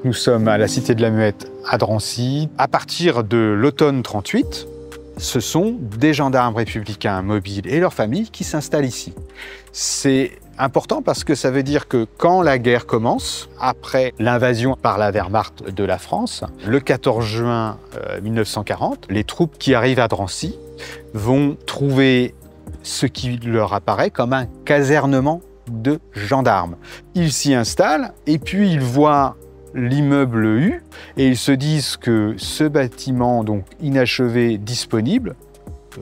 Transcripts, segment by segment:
nous sommes à la Cité de la Muette à Drancy. À partir de l'automne 38, ce sont des gendarmes républicains mobiles et leurs familles qui s'installent ici. C'est important parce que ça veut dire que quand la guerre commence, après l'invasion par la Wehrmacht de la France, le 14 juin 1940, les troupes qui arrivent à Drancy vont trouver ce qui leur apparaît comme un casernement de gendarmes. Ils s'y installent et puis ils voient l'immeuble U et ils se disent que ce bâtiment donc inachevé disponible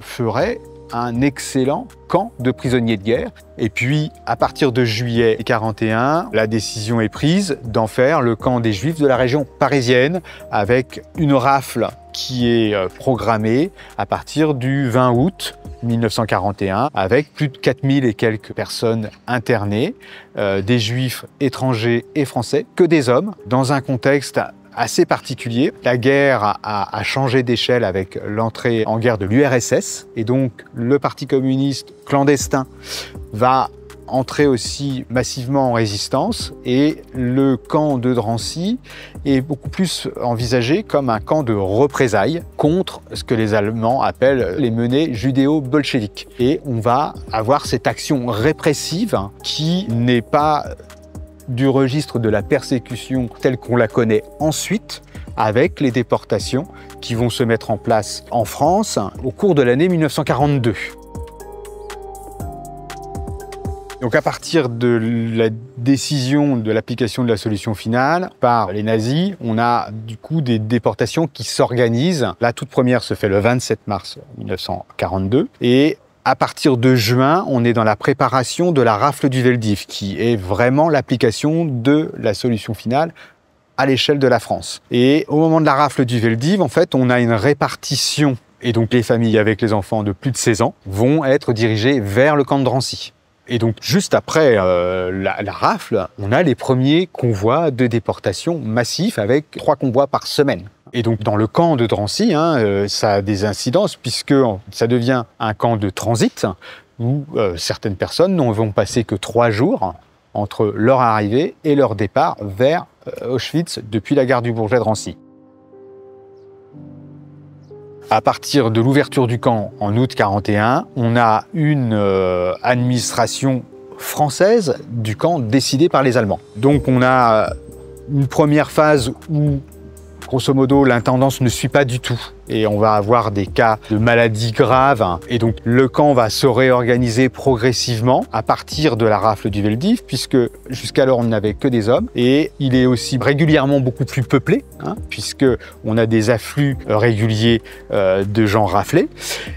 ferait un excellent camp de prisonniers de guerre. Et puis, à partir de juillet 1941, la décision est prise d'en faire le camp des Juifs de la région parisienne, avec une rafle qui est programmée à partir du 20 août 1941, avec plus de 4000 et quelques personnes internées, des Juifs étrangers et français, que des hommes, dans un contexte assez particulier. La guerre a changé d'échelle avec l'entrée en guerre de l'URSS et donc le Parti communiste clandestin va entrer aussi massivement en résistance et le camp de Drancy est beaucoup plus envisagé comme un camp de représailles contre ce que les Allemands appellent les menées judéo-bolcheviques. Et on va avoir cette action répressive qui n'est pas du registre de la persécution telle qu'on la connaît ensuite, avec les déportations qui vont se mettre en place en France au cours de l'année 1942. Donc à partir de la décision de l'application de la solution finale par les nazis, on a du coup des déportations qui s'organisent. La toute première se fait le 27 mars 1942 et à partir de juin, on est dans la préparation de la rafle du Veldiv, qui est vraiment l'application de la solution finale à l'échelle de la France. Et au moment de la rafle du Veldiv, en fait, on a une répartition. Et donc les familles avec les enfants de plus de 16 ans vont être dirigées vers le camp de Drancy. Et donc juste après la rafle, on a les premiers convois de déportation massifs avec 3 convois par semaine. Et donc dans le camp de Drancy, ça a des incidences puisque ça devient un camp de transit où certaines personnes ne vont passer que 3 jours entre leur arrivée et leur départ vers Auschwitz depuis la gare du Bourget-Drancy. À partir de l'ouverture du camp en août 1941, on a une administration française du camp décidée par les Allemands. Donc on a une première phase où, grosso modo, l'intendance ne suit pas du tout. Et on va avoir des cas de maladies graves. Et donc le camp va se réorganiser progressivement à partir de la rafle du Veldiv, puisque jusqu'alors on n'avait que des hommes. Et il est aussi régulièrement beaucoup plus peuplé, puisque on a des afflux réguliers de gens raflés.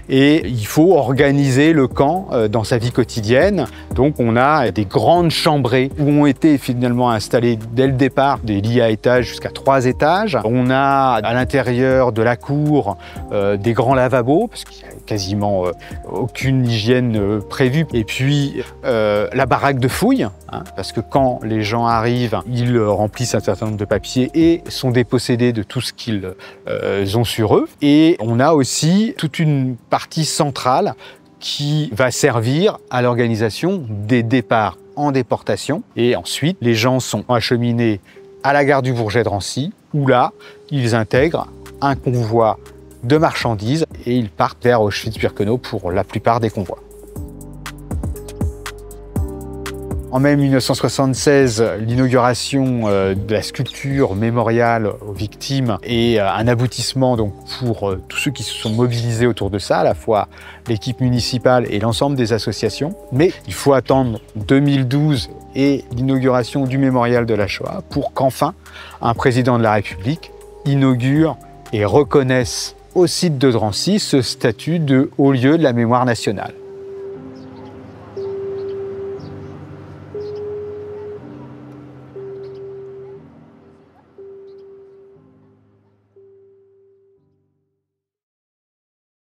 Et il faut organiser le camp dans sa vie quotidienne. Donc on a des grandes chambrées où ont été finalement installés dès le départ des lits à étages jusqu'à 3 étages. On a à l'intérieur de la cour des grands lavabos, parce qu'il n'y a quasiment aucune hygiène prévue. Et puis la baraque de fouilles, parce que quand les gens arrivent, ils remplissent un certain nombre de papiers et sont dépossédés de tout ce qu'ils ont sur eux. Et on a aussi toute une partie centrale qui va servir à l'organisation des départs en déportation. Et ensuite, les gens sont acheminés à la gare du Bourget-Drancy, où là, ils intègrent un convoi de marchandises et ils partent vers Auschwitz-Birkenau pour la plupart des convois. En mai 1976, l'inauguration de la sculpture mémoriale aux victimes est un aboutissement donc, pour tous ceux qui se sont mobilisés autour de ça, à la fois l'équipe municipale et l'ensemble des associations. Mais il faut attendre 2012 et l'inauguration du mémorial de la Shoah pour qu'enfin un président de la République inaugure et reconnaisse au site de Drancy ce statut de haut lieu de la mémoire nationale.